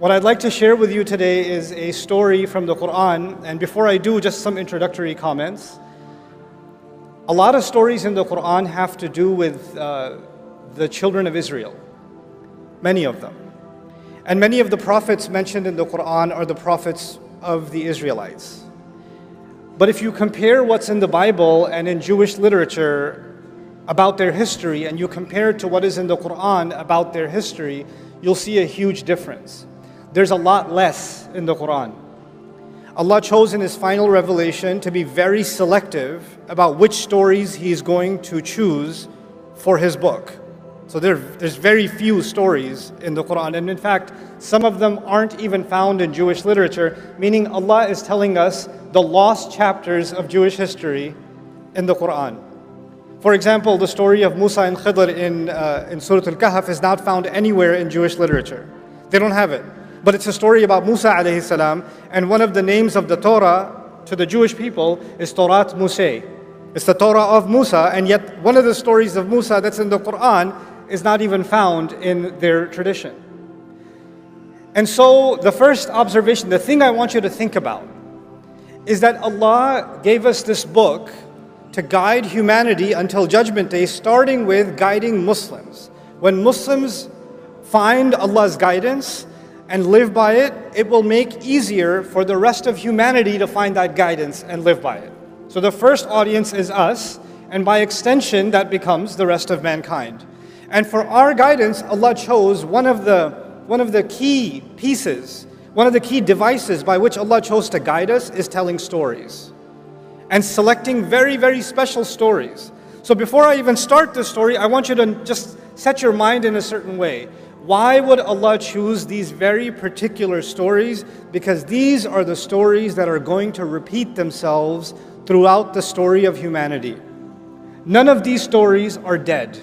What I'd like to share with you today is a story from the Quran, and before I do, just some introductory comments. A lot of stories in the Quran have to do with the children of Israel, many of them. And many of the prophets mentioned in the Quran are the prophets of the Israelites. But if you compare what's in the Bible and in Jewish literature about their history, and you compare it to what is in the Quran about their history, you'll see a huge difference. There's a lot less in the Quran. Allah chose in His final revelation to be very selective about which stories He is going to choose for His book. So there's very few stories in the Quran. And in fact, some of them aren't even found in Jewish literature, meaning Allah is telling us the lost chapters of Jewish history in the Quran. For example, the story of Musa and Khidr in Surah Al-Kahf is not found anywhere in Jewish literature. They don't have it. But it's a story about Musa alayhi salam, and one of the names of the Torah to the Jewish people is Torat Musa. It's the Torah of Musa, and yet one of the stories of Musa that's in the Quran is not even found in their tradition. And so the first observation, the thing I want you to think about, is that Allah gave us this book to guide humanity until Judgment Day, starting with guiding Muslims. When Muslims find Allah's guidance and live by it, it will make easier for the rest of humanity to find that guidance and live by it. So the first audience is us, and by extension, that becomes the rest of mankind. And for our guidance, Allah chose one of the key pieces, one of the key devices by which Allah chose to guide us is telling stories and selecting very, very special stories. So before I even start this story, I want you to just set your mind in a certain way. Why would Allah choose these very particular stories? Because these are the stories that are going to repeat themselves throughout the story of humanity. None of these stories are dead.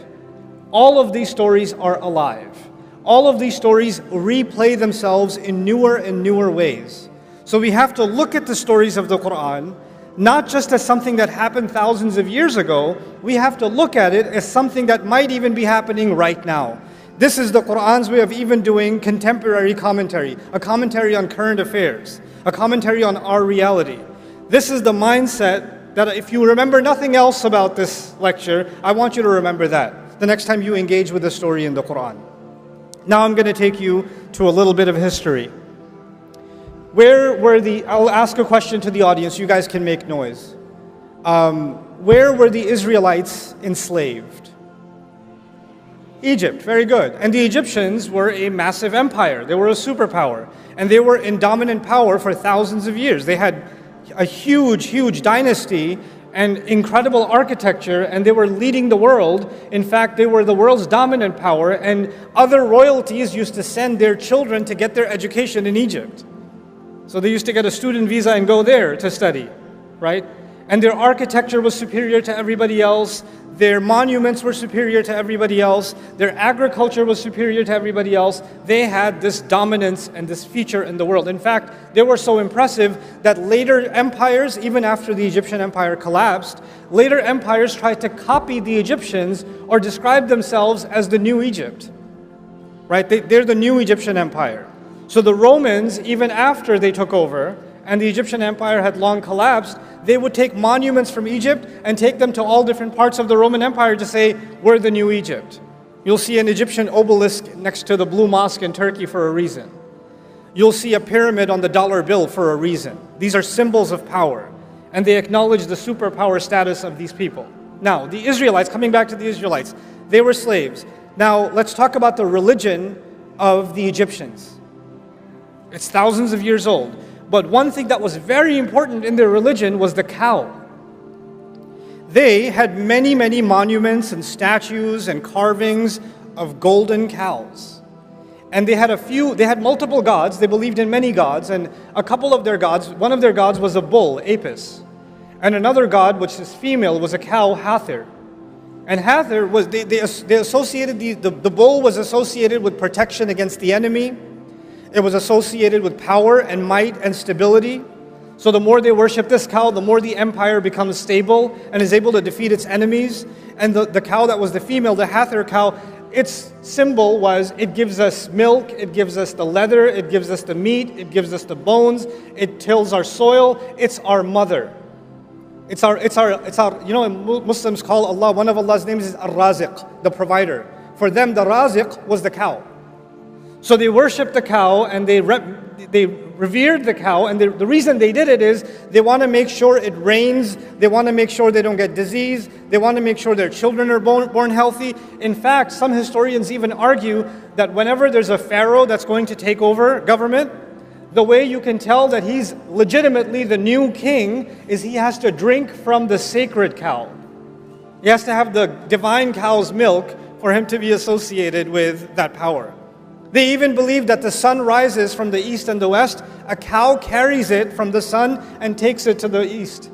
All of these stories are alive. All of these stories replay themselves in newer and newer ways. So we have to look at the stories of the Quran not just as something that happened thousands of years ago. We have to look at it as something that might even be happening right now. This is the Quran's way of even doing contemporary commentary, a commentary on current affairs, a commentary on our reality. This is the mindset that if you remember nothing else about this lecture, I want you to remember that the next time you engage with a story in the Quran. Now I'm going to take you to a little bit of history. I'll ask a question to the audience, you guys can make noise. Where were the Israelites enslaved? Egypt, very good. And the Egyptians were a massive empire. They were a superpower. And they were in dominant power for thousands of years. They had a huge, huge dynasty and incredible architecture, and they were leading the world. In fact, they were the world's dominant power, and other royalties used to send their children to get their education in Egypt. So they used to get a student visa and go there to study, right? And their architecture was superior to everybody else. Their monuments were superior to everybody else. Their agriculture was superior to everybody else. They had this dominance and this feature in the world. In fact, they were so impressive that later empires, even after the Egyptian empire collapsed, later empires tried to copy the Egyptians or describe themselves as the new Egypt. Right? They're the new Egyptian empire. So the Romans, even after they took over, and the Egyptian empire had long collapsed, they would take monuments from Egypt and take them to all different parts of the Roman Empire to say, we're the new Egypt. You'll see an Egyptian obelisk next to the Blue Mosque in Turkey for a reason. You'll see a pyramid on the dollar bill for a reason. These are symbols of power, and they acknowledge the superpower status of these people. Now, the Israelites, coming back to the Israelites, they were slaves. Now, let's talk about the religion of the Egyptians. It's thousands of years old. But one thing that was very important in their religion was the cow. They had many, many monuments and statues and carvings of golden cows. And they had multiple gods. They believed in many gods, and a couple of their gods, one of their gods was a bull, Apis. And another god, which is female, was a cow, Hathor. And Hathor was, they associated, the bull was associated with protection against the enemy. It was associated with power and might and stability. So the more they worship this cow, the more the empire becomes stable and is able to defeat its enemies. And the cow that was the female, the Hathor cow, its symbol was it gives us milk, it gives us the leather, it gives us the meat, it gives us the bones, it tills our soil, it's our mother. It's our, you know, Muslims call Allah, one of Allah's names is Ar-Raziq, the provider. For them, the Raziq was the cow. So they worshipped the cow and they revered the cow, and the reason they did it is they want to make sure it rains, they want to make sure they don't get disease, they want to make sure their children are born healthy. In fact, some historians even argue that whenever there's a pharaoh that's going to take over government, the way you can tell that he's legitimately the new king is he has to drink from the sacred cow. He has to have the divine cow's milk for him to be associated with that power. They even believe that the sun rises from the east and the west. A cow carries it from the sun and takes it to the east.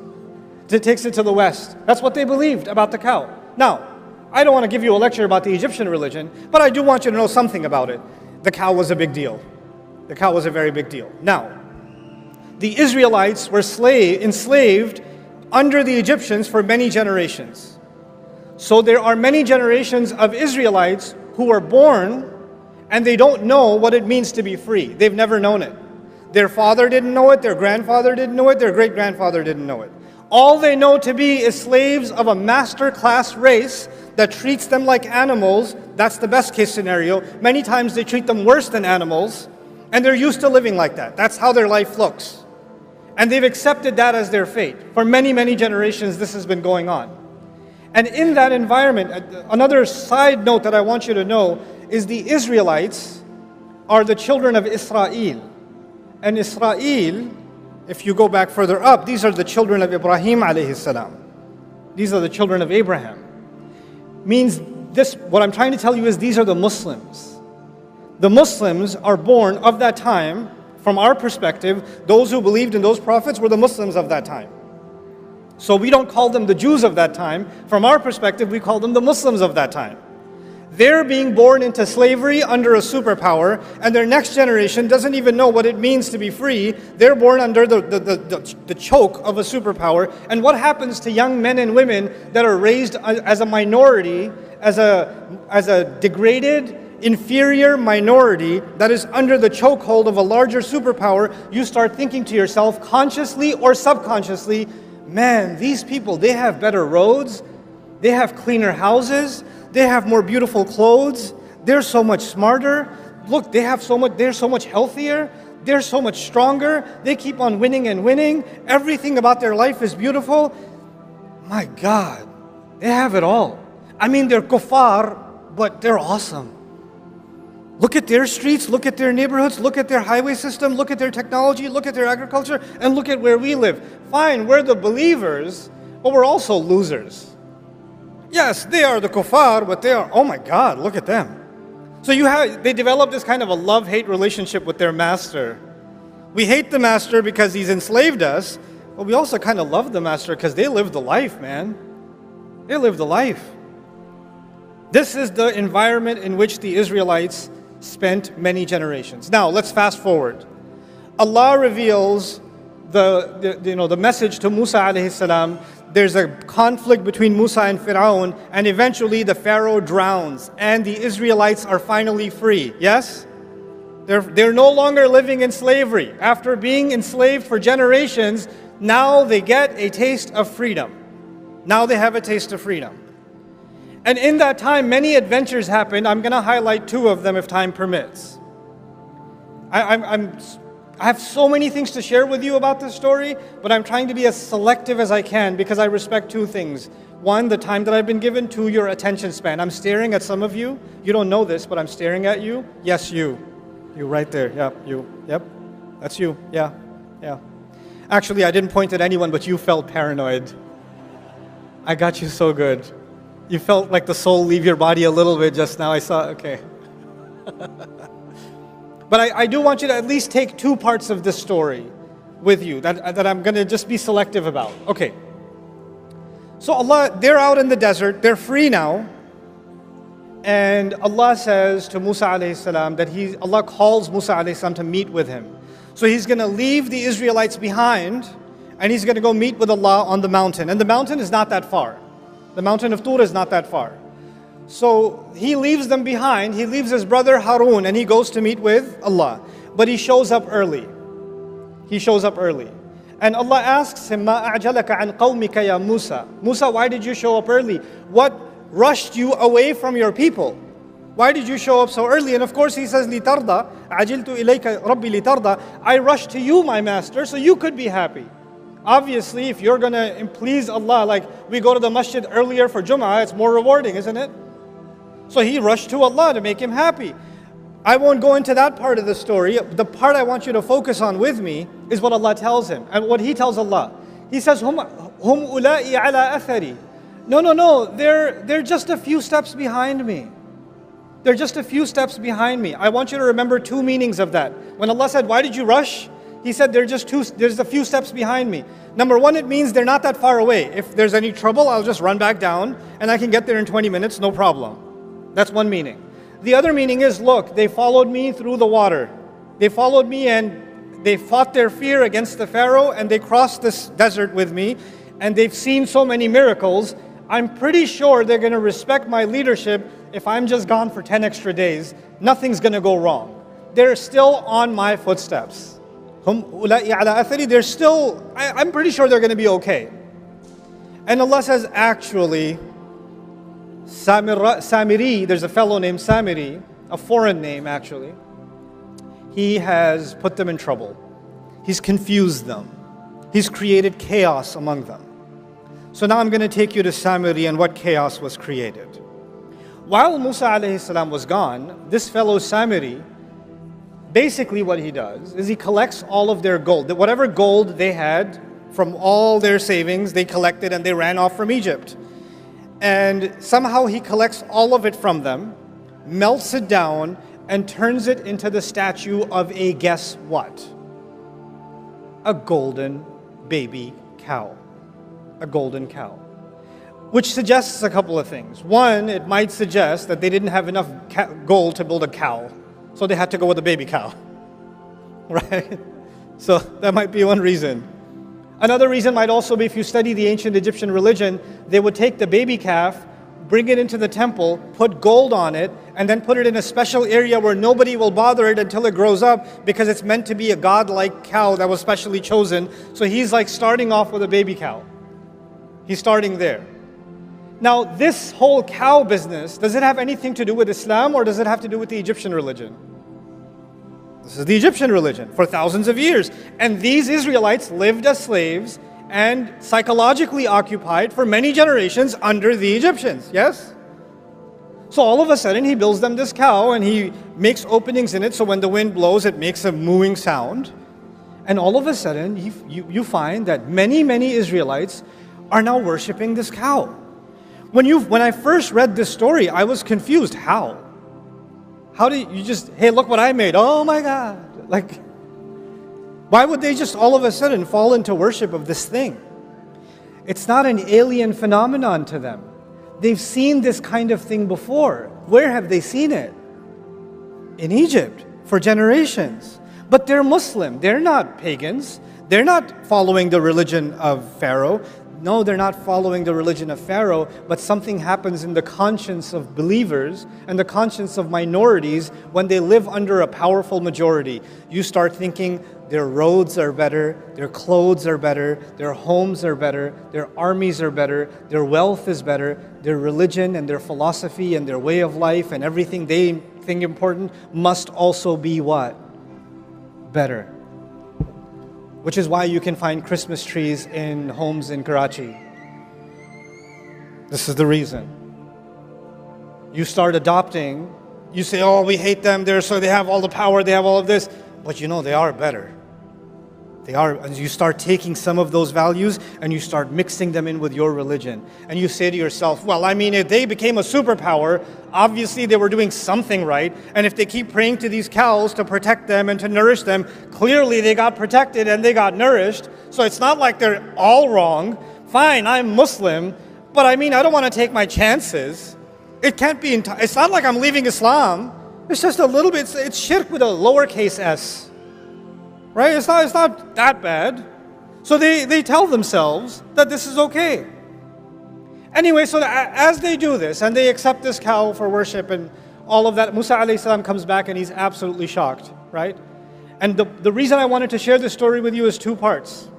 It takes it to the west. That's what they believed about the cow. Now, I don't want to give you a lecture about the Egyptian religion, but I do want you to know something about it. The cow was a big deal. The cow was a very big deal. Now, the Israelites were enslaved under the Egyptians for many generations. So there are many generations of Israelites who were born and they don't know what it means to be free. They've never known it. Their father didn't know it, their grandfather didn't know it, their great-grandfather didn't know it. All they know to be is slaves of a master class race that treats them like animals. That's the best case scenario. Many times they treat them worse than animals, and they're used to living like that. That's how their life looks. And they've accepted that as their fate. For many, many generations, this has been going on. And in that environment, another side note that I want you to know is the Israelites are the children of Israel. And Israel, if you go back further up, these are the children of Ibrahim alayhi salam. These are the children of Abraham. Means this, what I'm trying to tell you is these are the Muslims. The Muslims are born of that time. From our perspective, those who believed in those prophets were the Muslims of that time. So we don't call them the Jews of that time. From our perspective, we call them the Muslims of that time. They're being born into slavery under a superpower, and their next generation doesn't even know what it means to be free. They're born under the choke of a superpower. And what happens to young men and women that are raised as a minority, as a degraded, inferior minority that is under the chokehold of a larger superpower? You start thinking to yourself, consciously or subconsciously, man, these people, they have better roads, they have cleaner houses, they have more beautiful clothes, they're so much smarter, look, they're so much healthier, they're so much stronger, they keep on winning and winning, everything about their life is beautiful. My God, they have it all. I mean, they're kuffar, but they're awesome. Look at their streets, look at their neighborhoods, look at their highway system, look at their technology, look at their agriculture, and look at where we live. Fine, we're the believers, but we're also losers. Yes, they are the kuffar, but they are, oh my God, look at them. So they develop this kind of a love-hate relationship with their master. We hate the master because he's enslaved us, but we also kind of love the master because they live the life, man. They live the life. This is the environment in which the Israelites spent many generations. Now, let's fast forward. Allah reveals the message to Musa alayhi salam. There's a conflict between Musa and Fir'aun, and eventually the Pharaoh drowns, and the Israelites are finally free. Yes? They're no longer living in slavery. After being enslaved for generations, now they get a taste of freedom. Now they have a taste of freedom. And in that time, many adventures happened. I'm going to highlight two of them if time permits. I have so many things to share with you about this story, but I'm trying to be as selective as I can because I respect two things. One, the time that I've been given. Two, your attention span. I'm staring at some of you. You don't know this, but I'm staring at you. Yes, you. You right there. Yeah, you. Yep. That's you. Yeah. Yeah. Actually, I didn't point at anyone, but you felt paranoid. I got you so good. You felt like the soul leave your body a little bit just now. I saw, okay. But I do want you to at least take two parts of this story with you that I'm going to just be selective about. Okay. So Allah, they're out in the desert. They're free now. And Allah says to Musa alayhi salam that Allah calls Musa alayhi salam to meet with him. So he's going to leave the Israelites behind and he's going to go meet with Allah on the mountain. And the mountain is not that far. The mountain of Tur is not that far. So he leaves them behind. He leaves his brother Harun and he goes to meet with Allah. But he shows up early. He shows up early. And Allah asks him, مَا أَعْجَلَكَ عَنْ قَوْمِكَ يَا Musa. Musa, why did you show up early? What rushed you away from your people? Why did you show up so early? And of course he says, لِتَرْضَى عَجِلْتُ إِلَيْكَ رَبِّي لِتَرْضَى. I rushed to you, my master, so you could be happy. Obviously, if you're going to please Allah, like we go to the masjid earlier for Jum'ah, it's more rewarding, isn't it? So he rushed to Allah to make him happy. I won't go into that part of the story. The part I want you to focus on with me is what Allah tells him. And what he tells Allah. He says, hum ula'i ala athari. No, they're just a few steps behind me. They're just a few steps behind me. I want you to remember two meanings of that. When Allah said, why did you rush? He said, there's a few steps behind me. Number one, it means they're not that far away. If there's any trouble, I'll just run back down and I can get there in 20 minutes, no problem. That's one meaning. The other meaning is, look, they followed me through the water. They followed me and they fought their fear against the Pharaoh and they crossed this desert with me and they've seen so many miracles. I'm pretty sure they're going to respect my leadership if I'm just gone for 10 extra days. Nothing's going to go wrong. They're still on my footsteps. They're still, I'm pretty sure they're going to be okay. And Allah says, actually, Samiri, there's a fellow named Samiri, a foreign name actually. He has put them in trouble. He's confused them. He's created chaos among them. So now I'm going to take you to Samiri and what chaos was created. While Musa alayhi salam was gone, this fellow Samiri, basically what he does is he collects all of their gold. Whatever gold they had from all their savings, they collected and they ran off from Egypt. And somehow he collects all of it from them, melts it down, and turns it into the statue of a guess what? A golden baby cow. A golden cow. Which suggests a couple of things. One, it might suggest that they didn't have enough gold to build a cow, so they had to go with a baby cow. Right? So that might be one reason. Another reason might also be, if you study the ancient Egyptian religion, they would take the baby calf, bring it into the temple, put gold on it, and then put it in a special area where nobody will bother it until it grows up, because it's meant to be a godlike cow that was specially chosen. So he's like starting off with a baby cow. He's starting there. Now, this whole cow business, does it have anything to do with Islam or does it have to do with the Egyptian religion? This is the Egyptian religion for thousands of years. And these Israelites lived as slaves and psychologically occupied for many generations under the Egyptians, yes? So all of a sudden he builds them this cow and he makes openings in it so when the wind blows it makes a mooing sound. And all of a sudden you find that many Israelites are now worshiping this cow. When I first read this story, I was confused. How? How do you just, hey, look what I made. Oh my God. Like, why would they just all of a sudden fall into worship of this thing? It's not an alien phenomenon to them. They've seen this kind of thing before. Where have they seen it? In Egypt, for generations. But they're Muslim. They're not pagans. They're not following the religion of Pharaoh. No, they're not following the religion of Pharaoh, but something happens in the conscience of believers and the conscience of minorities when they live under a powerful majority. You start thinking their roads are better, their clothes are better, their homes are better, their armies are better, their wealth is better, their religion and their philosophy and their way of life and everything they think important must also be what? Better. Which is why you can find Christmas trees in homes in Karachi. This is the reason. You start adopting, you say, oh, we hate them, they have all the power, they have all of this. But you know, they are better. They are, and you start taking some of those values and you start mixing them in with your religion. And you say to yourself, well, I mean, if they became a superpower, obviously they were doing something right. And if they keep praying to these cows to protect them and to nourish them, clearly they got protected and they got nourished. So it's not like they're all wrong. Fine, I'm Muslim, but I mean, I don't want to take my chances. It can't be, it's not like I'm leaving Islam. It's just a little bit, it's shirk with a lowercase s. Right? It's not that bad. So they tell themselves that this is okay. Anyway, so as they do this, and they accept this cow for worship and all of that, Musa alayhi salam comes back and he's absolutely shocked, right? And the reason I wanted to share this story with you is two parts.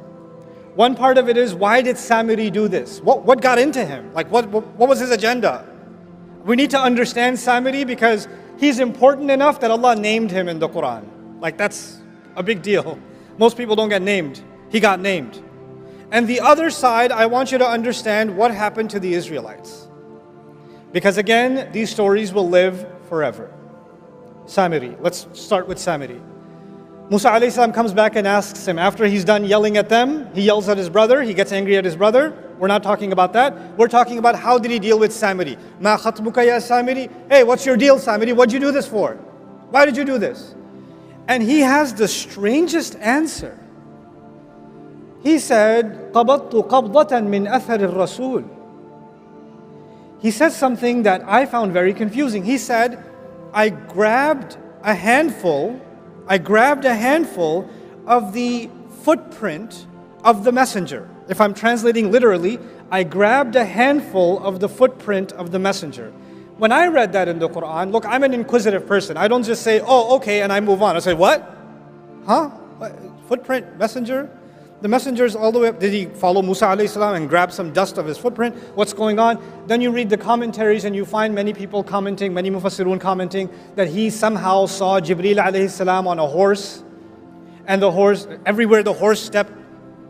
One part of it is, why did Samiri do this? What got into him? Like, what was his agenda? We need to understand Samiri because he's important enough that Allah named him in the Quran. Like, that's a big deal. Most people don't get named. He got named. And the other side, I want you to understand what happened to the Israelites. Because again, these stories will live forever. Samiri. Let's start with Samiri. Musa alayhi salam comes back and asks him, after he's done yelling at them, he yells at his brother, he gets angry at his brother. We're not talking about that. We're talking about how did he deal with Samiri. Ma khatbuka ya Samiri? Hey, what's your deal, Samiri? What'd you do this for? Why did you do this? And he has the strangest answer. He said, قَبَضْتُ قَبْضَةً مِّنْ أَثَرِ الرَّسُولِ. He said something that I found very confusing. He said, I grabbed a handful of the footprint of the messenger. If I'm translating literally, I grabbed a handful of the footprint of the messenger. When I read that in the Quran, look, I'm an inquisitive person. I don't just say, oh, okay, and I move on. I say, what? Huh? What? Footprint, messenger? The messenger's all the way up. Did he follow Musa alayhi salam and grab some dust of his footprint? What's going on? Then you read the commentaries and you find many people commenting, many mufassirun commenting, that he somehow saw Jibreel alayhi salam on a horse. And the horse, everywhere the horse stepped,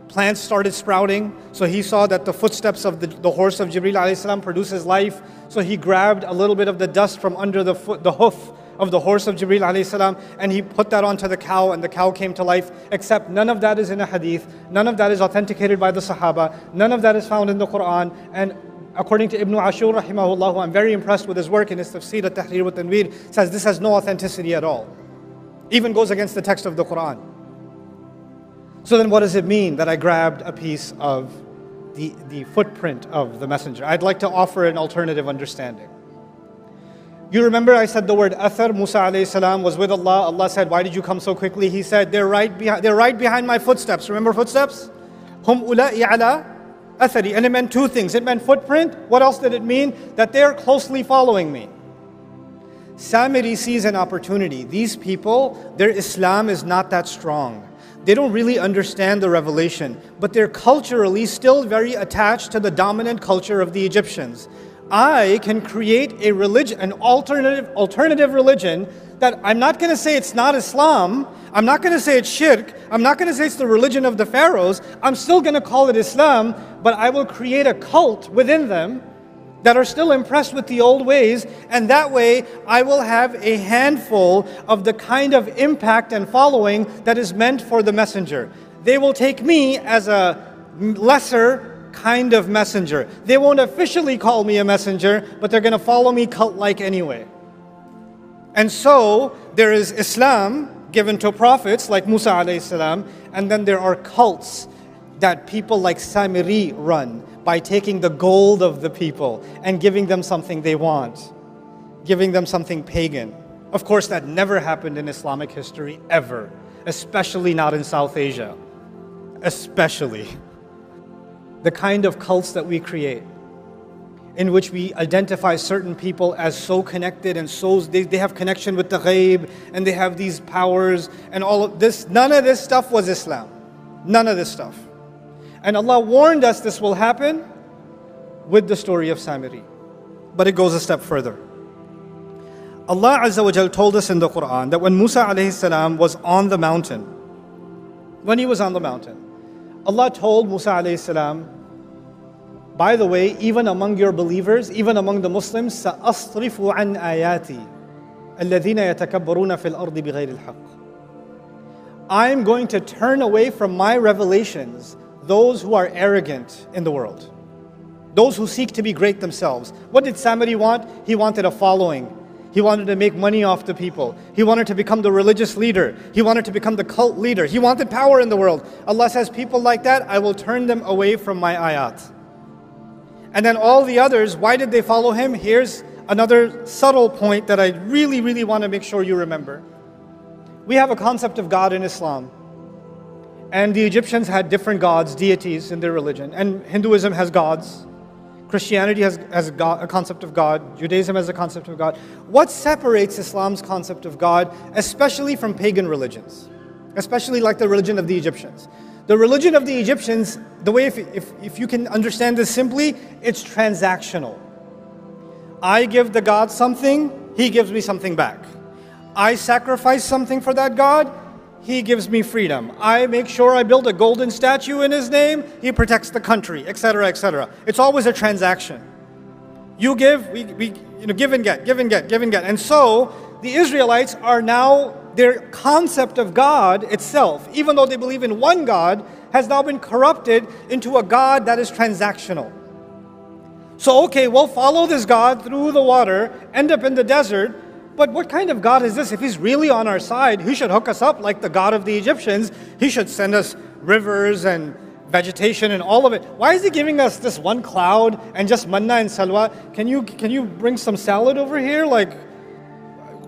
plants started sprouting. So he saw that the footsteps of the horse of Jibreel alayhi salam produces life. So he grabbed a little bit of the dust from under the hoof of the horse of Jibreel alayhi salam, and he put that onto the cow, and the cow came to life. Except none of that is in a hadith, none of that is authenticated by the Sahaba, none of that is found in the Quran. And according to Ibn Ashur rahimahullah, who I'm very impressed with his work in his tafsir at-Tahrir wa Tanweer, says this has no authenticity at all. Even goes against the text of the Quran. So then what does it mean that I grabbed a piece of the footprint of the messenger? I'd like to offer an alternative understanding. You remember I said the word athar. Musa alayhi salam was with Allah. Allah said, why did you come so quickly? He said, they're right behind my footsteps. Remember footsteps? Hum ula'i ala athari. And it meant two things. It meant footprint. What else did it mean? That they're closely following me. Samiri sees an opportunity. These people, their Islam is not that strong. They don't really understand the revelation, but they're culturally still very attached to the dominant culture of the Egyptians. I can create a religion, an alternative religion that I'm not going to say it's not Islam, I'm not going to say it's shirk, I'm not going to say it's the religion of the pharaohs, I'm still going to call it Islam, but I will create a cult within them that are still impressed with the old ways, and that way I will have a handful of the kind of impact and following that is meant for the messenger. They will take me as a lesser kind of messenger. They won't officially call me a messenger, but they're going to follow me cult-like anyway. And so there is Islam given to prophets like Musa alayhi salam, and then there are cults that people like Samiri run by taking the gold of the people and giving them something they want, giving them something pagan. Of course, that never happened in Islamic history, ever, especially not in South Asia, especially. The kind of cults that we create, in which we identify certain people as so connected and so they have connection with the ghaib and they have these powers and all of this. None of this stuff was Islam. None of this stuff. And Allah warned us this will happen with the story of Samiri. But it goes a step further. Allah Azza wa Jal told us in the Quran that when Musa alayhi salam was on the mountain, when he was on the mountain, Allah told Musa alayhi salam, by the way, even among your believers, even among the Muslims, سَأَصْرِفُ عَنْ آيَاتِي الَّذِينَ يَتَكَبَّرُونَ فِي الْأَرْضِ بِغَيْرِ الْحَقِّ. I'm going to turn away from my revelations those who are arrogant in the world, those who seek to be great themselves. What did Samiri want? He wanted a following. He wanted to make money off the people. He wanted to become the religious leader. He wanted to become the cult leader. He wanted power in the world. Allah says, people like that, I will turn them away from my ayat. And then all the others, why did they follow him? Here's another subtle point that I really, really want to make sure you remember. We have a concept of God in Islam. And the Egyptians had different gods, deities in their religion. And Hinduism has gods. Christianity has a concept of God. Judaism has a concept of God. What separates Islam's concept of God, especially from pagan religions? Especially like the religion of the Egyptians. The religion of the Egyptians, the way, if you can understand this simply, it's transactional. I give the God something, he gives me something back. I sacrifice something for that God, he gives me freedom. I make sure I build a golden statue in his name, he protects the country, etc., etc. It's always a transaction. You give, we give and get, give and get, give and get. And so, the Israelites are now, their concept of God itself, even though they believe in one God, has now been corrupted into a God that is transactional. So, okay, we'll follow this God through the water, end up in the desert, but what kind of God is this? If he's really on our side, he should hook us up like the God of the Egyptians. He should send us rivers and vegetation and all of it. Why is he giving us this one cloud and just manna and salwa? Can you bring some salad over here? Like,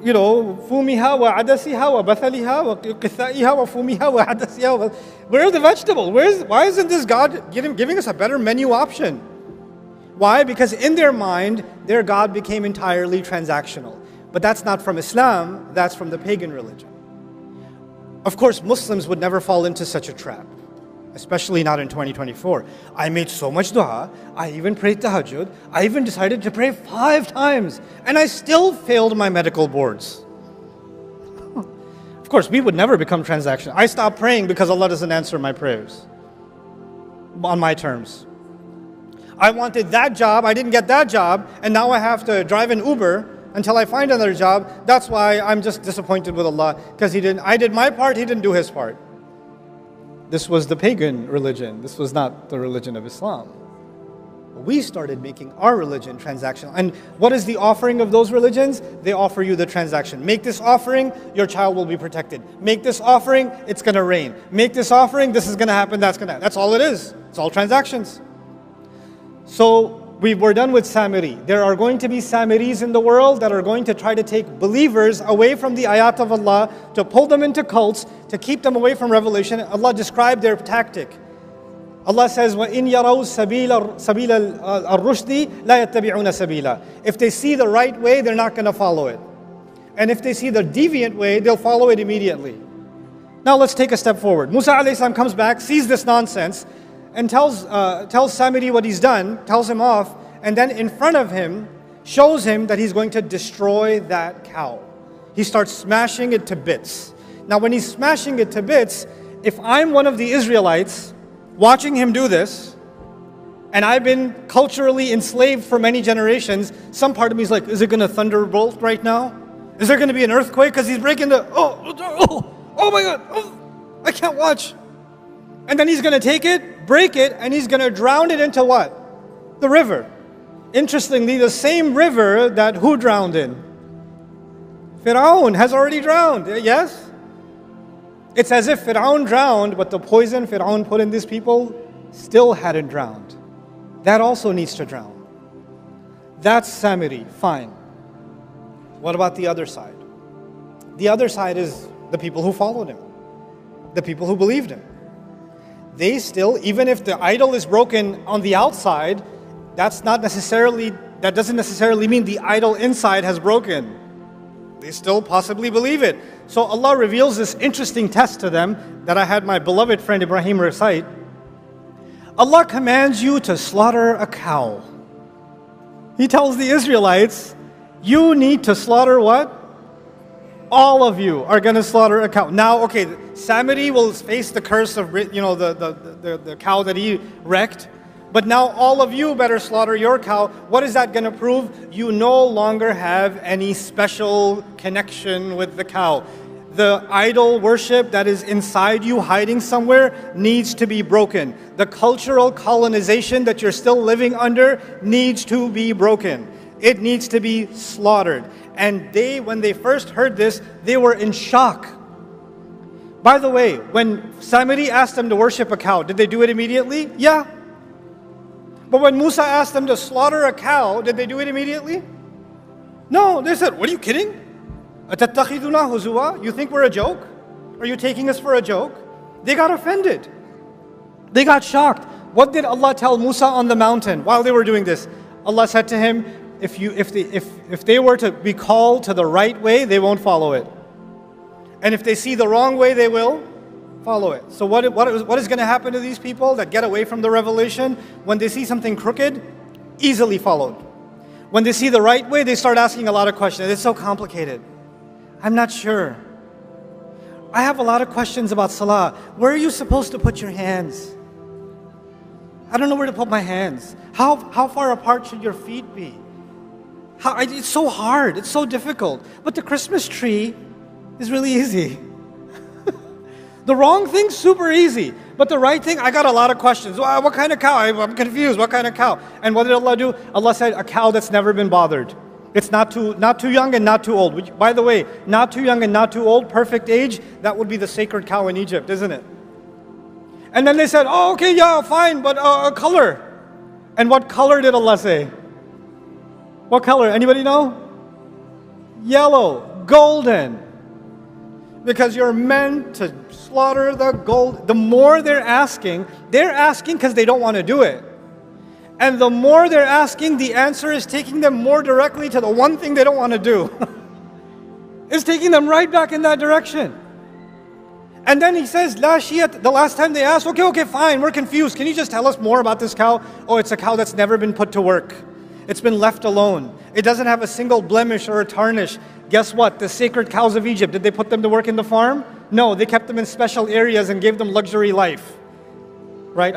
fumiha wa adasiha wa bathaliha wa qithaiha wa fumiha wa adasiha. Where are the vegetables? Why isn't this God giving us a better menu option? Why? Because in their mind, their God became entirely transactional. But that's not from Islam, that's from the pagan religion. Of course, Muslims would never fall into such a trap, especially not in 2024. I made so much dua, I even prayed tahajjud, I even decided to pray 5 times, and I still failed my medical boards. Of course, we would never become transactional. I stopped praying because Allah doesn't answer my prayers on my terms. I wanted that job, I didn't get that job, and now I have to drive an Uber until I find another job. That's why I'm just disappointed with Allah, because I did my part, he didn't do his part. This was the pagan religion. This was not the religion of Islam. We started making our religion transactional. And what is the offering of those religions? They offer you the transaction. Make this offering, your child will be protected. Make this offering, it's going to rain. Make this offering, this is going to happen, that's going to happen. That's all it is. It's all transactions. So we're done with Samiri. There are going to be Samiris in the world that are going to try to take believers away from the ayat of Allah, to pull them into cults, to keep them away from revelation. Allah described their tactic. Allah says, وَإِنْ يَرَوْا سَبِيلَ الرُّشْدِ لَا يَتَّبِعُونَ سَبِيلًا. If they see the right way, they're not going to follow it. And if they see the deviant way, they'll follow it immediately. Now let's take a step forward. Musa alayhi salam comes back, sees this nonsense, and tells Samiri what he's done, tells him off, and then in front of him, shows him that he's going to destroy that cow. He starts smashing it to bits. Now when he's smashing it to bits, if I'm one of the Israelites watching him do this, and I've been culturally enslaved for many generations, some part of me is like, is it going to thunderbolt right now? Is there going to be an earthquake? Because he's breaking oh my God, I can't watch. And then he's going to take it, break it, and he's going to drown it into what? The river. Interestingly, the same river that who drowned in? Fir'aun has already drowned, yes? It's as if Fir'aun drowned, but the poison Fir'aun put in these people still hadn't drowned. That also needs to drown. That's Samiri, fine. What about the other side? The other side is the people who followed him, the people who believed him. They still, even if the idol is broken on the outside, that doesn't necessarily mean the idol inside has broken. They still possibly believe it. So Allah reveals this interesting test to them that I had my beloved friend Ibrahim recite. Allah commands you to slaughter a cow. He tells the Israelites, you need to slaughter what? All of you are going to slaughter a cow. Now, okay, Samiri will face the curse of the cow that he wrecked. But now all of you better slaughter your cow. What is that going to prove? You no longer have any special connection with the cow. The idol worship that is inside you, hiding somewhere, needs to be broken. The cultural colonization that you're still living under needs to be broken. It needs to be slaughtered. And when they first heard this, they were in shock. By the way, when Samiri asked them to worship a cow, did they do it immediately? Yeah. But when Musa asked them to slaughter a cow, did they do it immediately? No, they said, what are you kidding? أَتَتَّخِذُنَا هُزُوًا? You think we're a joke? Are you taking us for a joke? They got offended. They got shocked. What did Allah tell Musa on the mountain while they were doing this? Allah said to him, if they were to be called to the right way, they won't follow it. And if they see the wrong way, they will follow it. So what is going to happen to these people that get away from the revelation? When they see something crooked, easily followed. When they see the right way, they start asking a lot of questions. It's so complicated. I'm not sure. I have a lot of questions about salah. Where are you supposed to put your hands? I don't know where to put my hands. How far apart should your feet be? It's so hard. It's so difficult. But the Christmas tree is really easy. The wrong thing's super easy. But the right thing, I got a lot of questions. What kind of cow? I'm confused. What kind of cow? And what did Allah do? Allah said, a cow that's never been bothered. It's not too young and not too old. Which, by the way, not too young and not too old, perfect age, that would be the sacred cow in Egypt, isn't it? And then they said, oh, okay, yeah, fine, but color. And what color did Allah say? What color? Anybody know? Yellow, golden. Because you're meant to slaughter the gold. The more they're asking because they don't want to do it. And the more they're asking, the answer is taking them more directly to the one thing they don't want to do. It's taking them right back in that direction. And then he says, La shiyat, the last time they asked, okay, fine, we're confused. Can you just tell us more about this cow? Oh, it's a cow that's never been put to work. It's been left alone. It doesn't have a single blemish or a tarnish. Guess what? The sacred cows of Egypt, did they put them to work in the farm? No, they kept them in special areas and gave them luxury life. Right?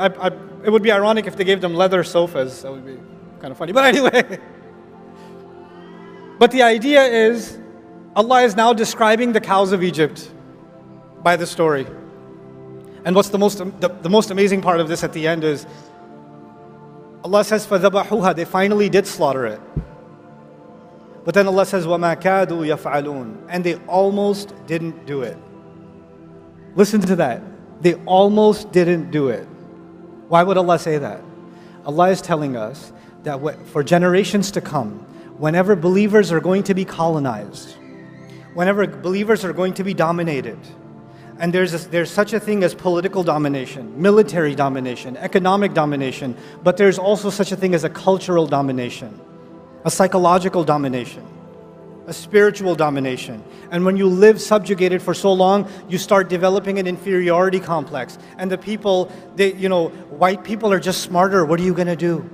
It would be ironic if they gave them leather sofas. That would be kind of funny. But anyway. But the idea is, Allah is now describing the cows of Egypt by the story. And what's the most amazing part of this at the end is, Allah says, فَذَبَحُوهَا, they finally did slaughter it. But then Allah says, وَمَا كَادُوا يَفْعَلُونَ, and they almost didn't do it. Listen to that. They almost didn't do it. Why would Allah say that? Allah is telling us that for generations to come, whenever believers are going to be colonized, whenever believers are going to be dominated, and there's such a thing as political domination, military domination, economic domination, but there's also such a thing as a cultural domination, a psychological domination, a spiritual domination. And when you live subjugated for so long, you start developing an inferiority complex. And the people, white people are just smarter. What are you going to do?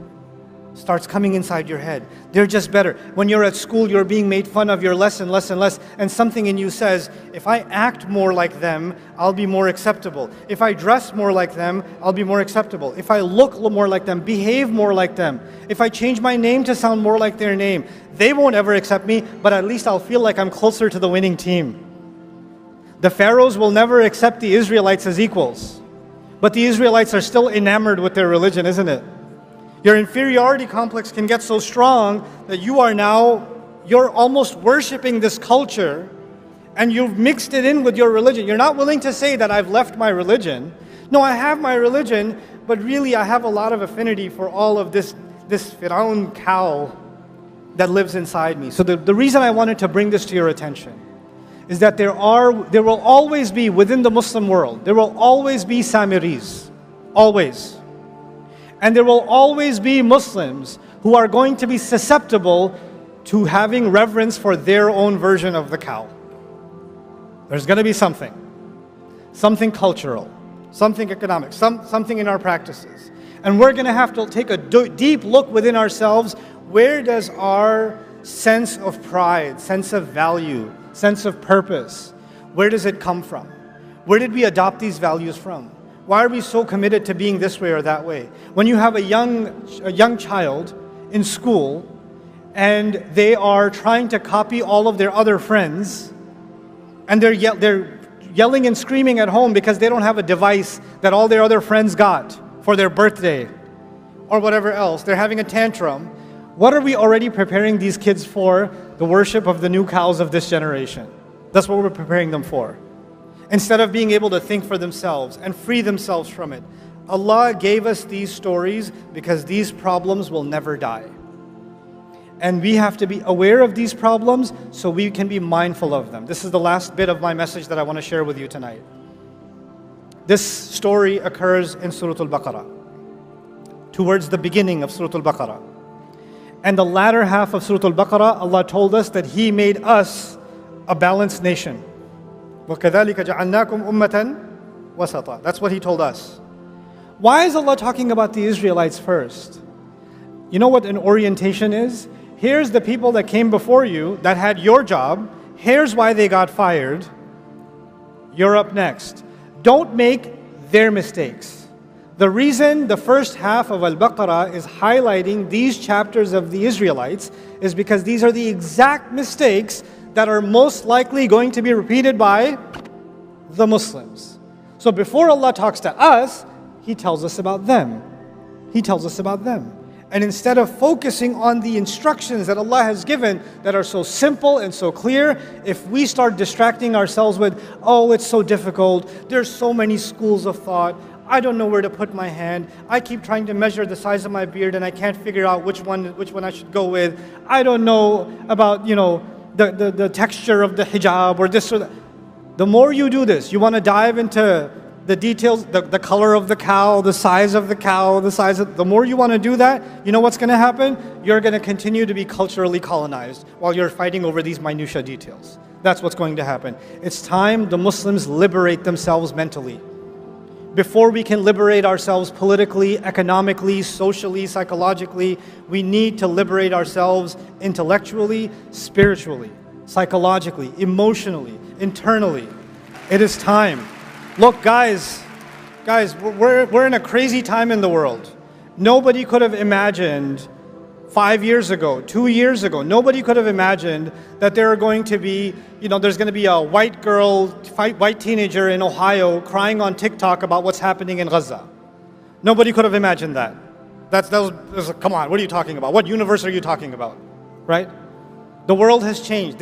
Starts coming inside your head. They're just better. When you're at school, you're being made fun of. You're less and less and less. And something in you says, if I act more like them, I'll be more acceptable. If I dress more like them, I'll be more acceptable. If I look more like them, behave more like them. If I change my name to sound more like their name, they won't ever accept me, but at least I'll feel like I'm closer to the winning team. The pharaohs will never accept the Israelites as equals. But the Israelites are still enamored with their religion, isn't it? Your inferiority complex can get so strong that you're almost worshiping this culture and you've mixed it in with your religion. You're not willing to say that I've left my religion. No, I have my religion, but really I have a lot of affinity for all of this Firaun cow that lives inside me. So the reason I wanted to bring this to your attention is that there will always be, within the Muslim world, there will always be Samiris. Always. And there will always be Muslims who are going to be susceptible to having reverence for their own version of the cow. There's going to be something cultural, something economic, something in our practices. And we're going to have to take a deep look within ourselves. Where does our sense of pride, sense of value, sense of purpose, where does it come from? Where did we adopt these values from? Why are we so committed to being this way or that way? When you have a young child in school and they are trying to copy all of their other friends and they're yelling and screaming at home because they don't have a device that all their other friends got for their birthday or whatever else, they're having a tantrum. What are we already preparing these kids for? The worship of the new cows of this generation. That's what we're preparing them for. Instead of being able to think for themselves and free themselves from it. Allah gave us these stories because these problems will never die. And we have to be aware of these problems so we can be mindful of them. This is the last bit of my message that I want to share with you tonight. This story occurs in Surah Al-Baqarah. towards the beginning of Surah Al-Baqarah. And the latter half of Surah Al-Baqarah, Allah told us that He made us a balanced nation. وَكَذَلِكَ جَعَلْنَاكُمْ أُمَّةً وَسَطًا. That's what He told us. Why is Allah talking about the Israelites first? You know what an orientation is? Here's the people that came before you that had your job. Here's why they got fired. You're up next. Don't make their mistakes. The reason the first half of Al-Baqarah is highlighting these chapters of the Israelites is because these are the exact mistakes that are most likely going to be repeated by the Muslims. So before Allah talks to us, He tells us about them. He tells us about them. And instead of focusing on the instructions that Allah has given that are so simple and so clear, if we start distracting ourselves with, oh, it's so difficult, there's so many schools of thought, I don't know where to put my hand, I keep trying to measure the size of my beard and I can't figure out which one I should go with, I don't know about, the texture of the hijab or this or that. The more you do this, you want to dive into the details, the color of the cow, the size of the cow, the more you want to do that, you know what's going to happen? You're going to continue to be culturally colonized while you're fighting over these minutia details. That's what's going to happen. It's time the Muslims liberate themselves mentally. Before we can liberate ourselves politically, economically, socially, psychologically, we need to liberate ourselves intellectually, spiritually, psychologically, emotionally, internally. It is time. Look, guys, we're in a crazy time in the world. Nobody could have imagined 5 years ago, 2 years ago, nobody could have imagined that there are going to be, there's going to be a white teenager in Ohio crying on TikTok about what's happening in Gaza. Nobody could have imagined that. That was come on, what are you talking about? What universe are you talking about? Right? The world has changed.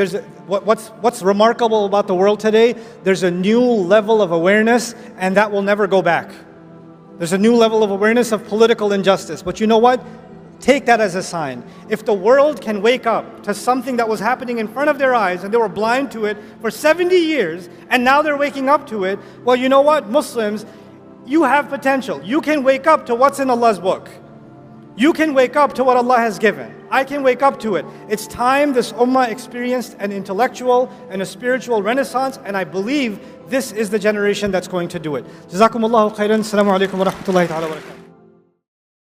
What's remarkable about the world today? There's a new level of awareness, and that will never go back. There's a new level of awareness of political injustice. But you know what? Take that as a sign. If the world can wake up to something that was happening in front of their eyes and they were blind to it for 70 years, and now they're waking up to it, well, you know what, Muslims, you have potential. You can wake up to what's in Allah's book. You can wake up to what Allah has given. I can wake up to it. It's time this ummah experienced an intellectual and a spiritual renaissance, and I believe this is the generation that's going to do it. Jazakumullahu khairan. Assalamu alaikum wa rahmatullahi wa barakatuh.